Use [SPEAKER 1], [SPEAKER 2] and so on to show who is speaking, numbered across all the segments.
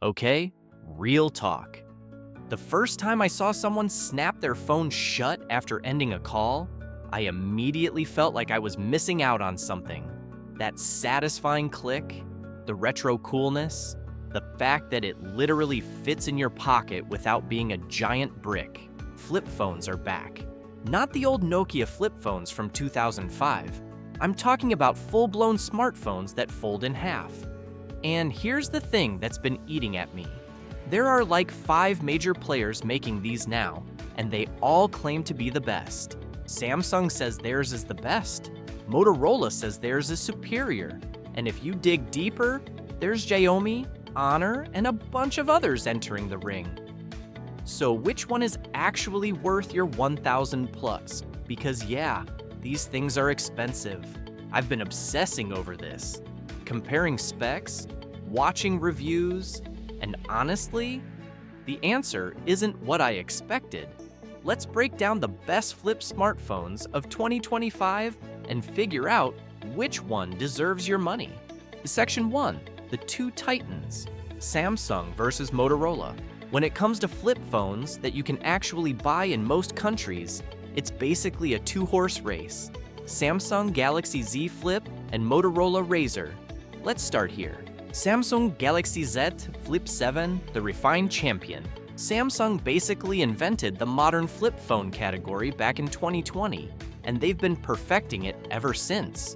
[SPEAKER 1] Okay, real talk. The first time I saw someone snap their phone shut after ending a call, I immediately felt like I was missing out on something. That satisfying click, the retro coolness, the fact that it literally fits in your pocket without being a giant brick. Flip phones are back. Not the old Nokia flip phones from 2005. I'm talking about full-blown smartphones that fold in half. And here's the thing that's been eating at me. There are like 5 major players making these now, and they all claim to be the best. Samsung says theirs is the best. Motorola says theirs is superior. And if you dig deeper, there's Xiaomi, Honor, and a bunch of others entering the ring. So which one is actually worth your 1,000 plus? Because yeah, these things are expensive. I've been obsessing over this, comparing specs, watching reviews, and honestly, the answer isn't what I expected. Let's break down the best flip smartphones of 2025 and figure out which one deserves your money. Section 1, the two titans, Samsung versus Motorola. When it comes to flip phones that you can actually buy in most countries, it's basically a two-horse race. Samsung Galaxy Z Flip and Motorola Razr. Let's start here. Samsung Galaxy Z Flip 7, the refined champion. Samsung basically invented the modern flip phone category back in 2020, and they've been perfecting it ever since.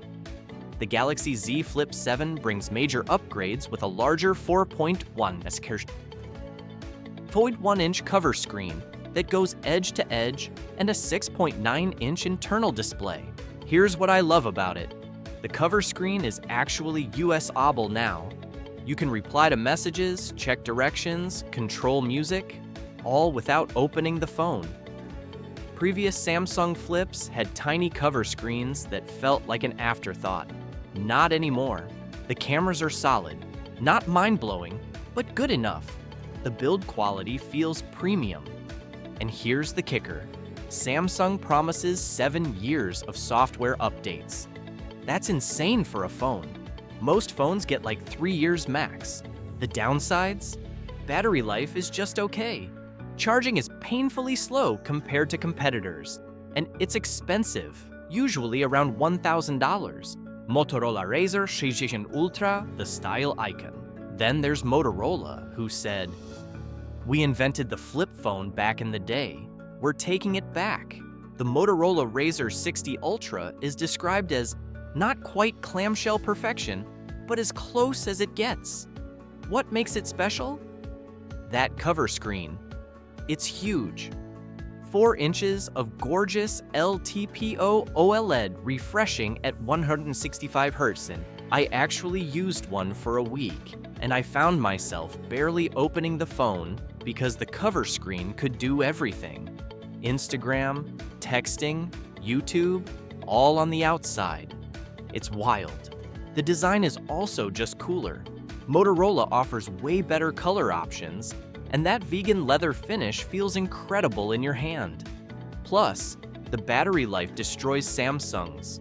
[SPEAKER 1] The Galaxy Z Flip 7 brings major upgrades with a larger 4.1-inch cover screen that goes edge to edge and a 6.9-inch internal display. Here's what I love about it. The cover screen is actually USB now. You can reply to messages, check directions, control music, all without opening the phone. Previous Samsung flips had tiny cover screens that felt like an afterthought. Not anymore. The cameras are solid, not mind-blowing, but good enough. The build quality feels premium. And here's the kicker. Samsung promises 7 years of software updates. That's insane for a phone. Most phones get like 3 years max. The downsides? Battery life is just okay. Charging is painfully slow compared to competitors. And it's expensive, usually around $1,000. Motorola Razr 60 Ultra, the style icon. Then there's Motorola, who said, "We invented the flip phone back in the day. We're taking it back." The Motorola Razr 60 Ultra is described as not quite clamshell perfection, but as close as it gets. What makes it special? That cover screen. It's huge. 4 inches of gorgeous LTPO OLED refreshing at 165 Hz. I actually used one for a week, and I found myself barely opening the phone because the cover screen could do everything. Instagram, texting, YouTube, all on the outside. It's wild. The design is also just cooler. Motorola offers way better color options, and that vegan leather finish feels incredible in your hand. Plus, the battery life destroys Samsung's.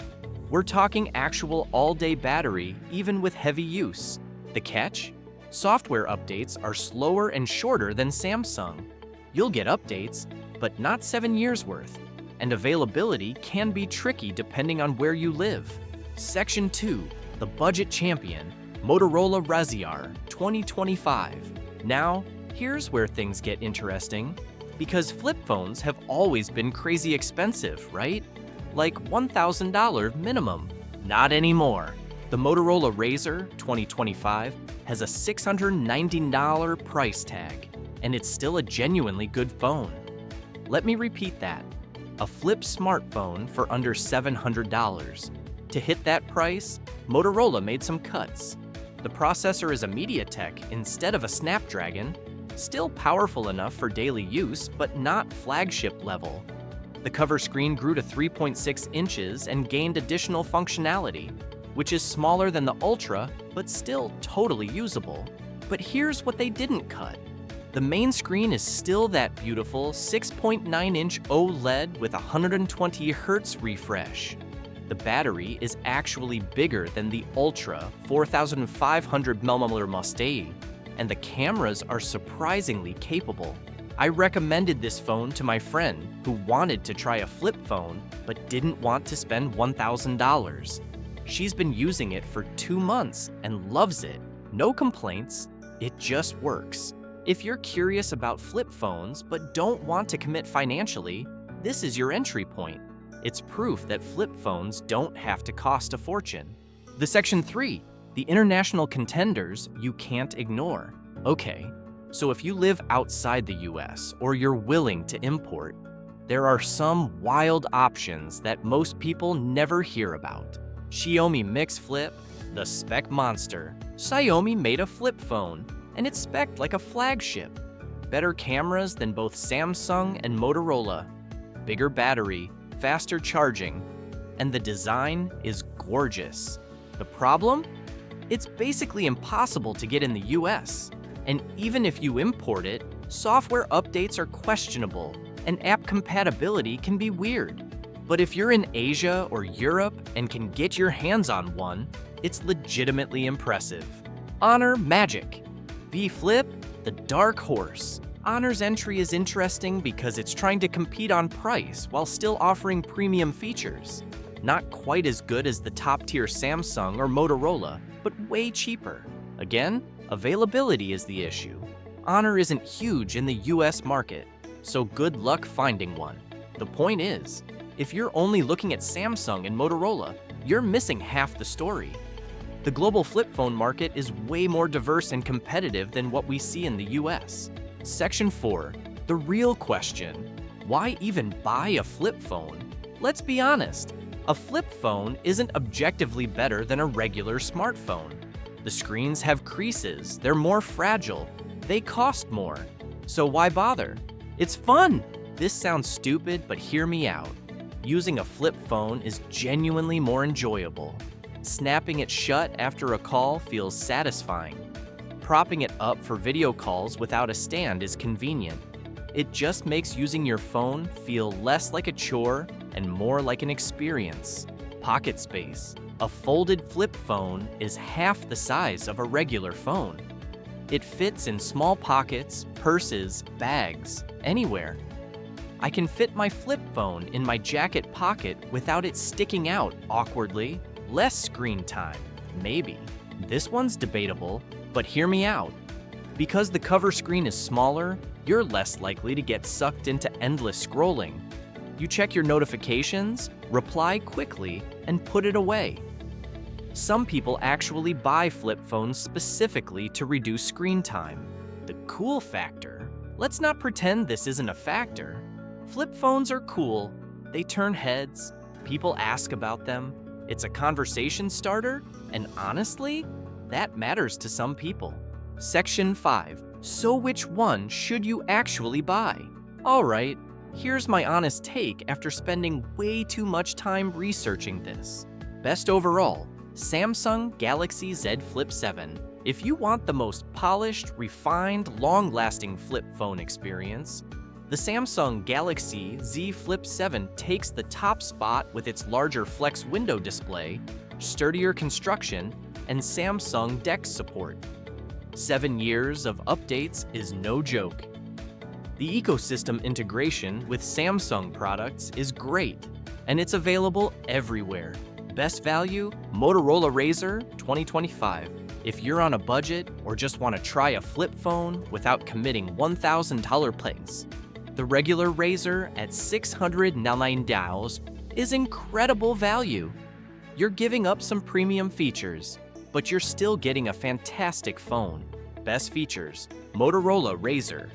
[SPEAKER 1] We're talking actual all-day battery, even with heavy use. The catch? Software updates are slower and shorter than Samsung. You'll get updates, but not 7 years worth. And availability can be tricky depending on where you live. Section 2, the budget champion, Motorola Razr 2025. Now, here's where things get interesting, because flip phones have always been crazy expensive, right? Like $1,000 minimum. Not anymore. The Motorola Razr 2025 has a $690 price tag, and it's still a genuinely good phone. Let me repeat that. A flip smartphone for under $700. To hit that price, Motorola made some cuts. The processor is a MediaTek instead of a Snapdragon, still powerful enough for daily use, but not flagship level. The cover screen grew to 3.6 inches and gained additional functionality, which is smaller than the Ultra, but still totally usable. But here's what they didn't cut. The main screen is still that beautiful 6.9-inch OLED with 120 Hz refresh. The battery is actually bigger than the Ultra 4500 mAh, and the cameras are surprisingly capable. I recommended this phone to my friend who wanted to try a flip phone but didn't want to spend $1,000. She's been using it for 2 months and loves it. No complaints, it just works. If you're curious about flip phones but don't want to commit financially, this is your entry point. It's proof that flip phones don't have to cost a fortune. The Section 3, the international contenders you can't ignore. Okay, so if you live outside the US or you're willing to import, there are some wild options that most people never hear about. Xiaomi Mix Flip, the spec monster. Xiaomi made a flip phone, and it's spec'd like a flagship. Better cameras than both Samsung and Motorola. Bigger battery, faster charging, and the design is gorgeous. The problem? It's basically impossible to get in the US. And even if you import it, software updates are questionable, and app compatibility can be weird. But if you're in Asia or Europe and can get your hands on one, it's legitimately impressive. Honor Magic. V Flip, the dark horse. Honor's entry is interesting because it's trying to compete on price while still offering premium features. Not quite as good as the top-tier Samsung or Motorola, but way cheaper. Again, availability is the issue. Honor isn't huge in the US market, so good luck finding one. The point is, if you're only looking at Samsung and Motorola, you're missing half the story. The global flip phone market is way more diverse and competitive than what we see in the US. Section 4, the real question. Why even buy a flip phone? Let's be honest, a flip phone isn't objectively better than a regular smartphone. The screens have creases, they're more fragile, they cost more. So why bother? It's fun! This sounds stupid, but hear me out. Using a flip phone is genuinely more enjoyable. Snapping it shut after a call feels satisfying. Propping it up for video calls without a stand is convenient. It just makes using your phone feel less like a chore and more like an experience. Pocket space. A folded flip phone is half the size of a regular phone. It fits in small pockets, purses, bags, anywhere. I can fit my flip phone in my jacket pocket without it sticking out awkwardly. Less screen time, maybe. This one's debatable, but hear me out. Because the cover screen is smaller, you're less likely to get sucked into endless scrolling. You check your notifications, reply quickly, and put it away. Some people actually buy flip phones specifically to reduce screen time. The cool factor? Let's not pretend this isn't a factor. Flip phones are cool. They turn heads. People ask about them. It's a conversation starter, and honestly, that matters to some people. Section 5. So which one should you actually buy? Alright, here's my honest take after spending way too much time researching this. Best overall, Samsung Galaxy Z Flip 7. If you want the most polished, refined, long-lasting flip phone experience, the Samsung Galaxy Z Flip 7 takes the top spot with its larger flex window display, sturdier construction, and Samsung DeX support. 7 years of updates is no joke. The ecosystem integration with Samsung products is great, and it's available everywhere. Best value, Motorola Razr 2025. If you're on a budget or just want to try a flip phone without committing $1,000 price, the regular Razr at $699 is incredible value. You're giving up some premium features, but you're still getting a fantastic phone. Best features, Motorola Razr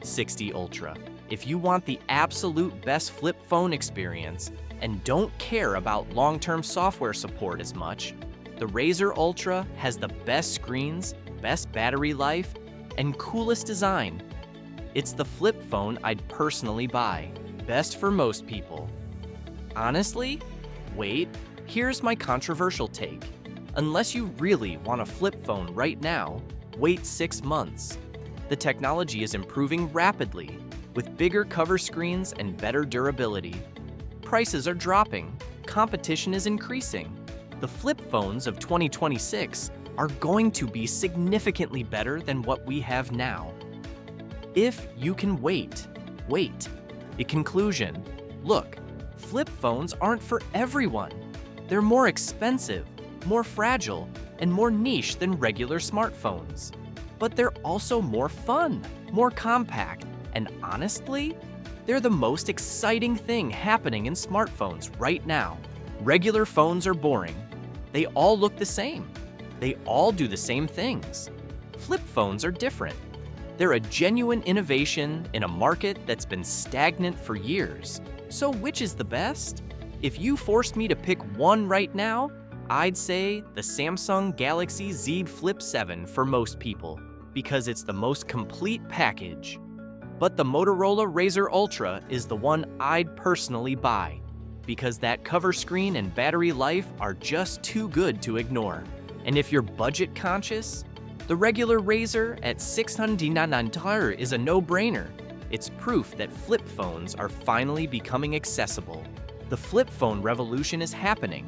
[SPEAKER 1] 60 Ultra. If you want the absolute best flip phone experience and don't care about long-term software support as much, the Razr Ultra has the best screens, best battery life, and coolest design. It's the flip phone I'd personally buy. Best for most people. Honestly? Wait, here's my controversial take. Unless you really want a flip phone right now, wait 6 months. The technology is improving rapidly, with bigger cover screens and better durability. Prices are dropping, competition is increasing. The flip phones of 2026 are going to be significantly better than what we have now. If you can wait. In conclusion, look, flip phones aren't for everyone. They're more expensive, more fragile, and more niche than regular smartphones. But they're also more fun, more compact, and honestly, they're the most exciting thing happening in smartphones right now. Regular phones are boring. They all look the same. They all do the same things. Flip phones are different. They're a genuine innovation in a market that's been stagnant for years. So which is the best? If you forced me to pick one right now, I'd say the Samsung Galaxy Z Flip 7 for most people, because it's the most complete package. But the Motorola Razr Ultra is the one I'd personally buy, because that cover screen and battery life are just too good to ignore. And if you're budget conscious, the regular Razr at $699 is a no-brainer. It's proof that flip phones are finally becoming accessible. The flip phone revolution is happening.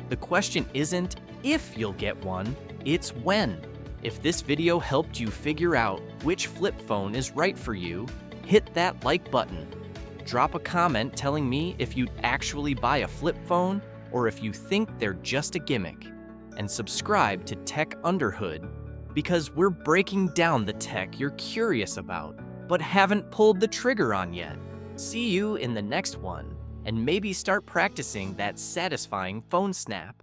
[SPEAKER 1] The question isn't if you'll get one, it's when. If this video helped you figure out which flip phone is right for you, hit that like button. Drop a comment telling me if you'd actually buy a flip phone or if you think they're just a gimmick. And subscribe to Tech Underhood, because we're breaking down the tech you're curious about but haven't pulled the trigger on yet. See you in the next one, and maybe start practicing that satisfying phone snap.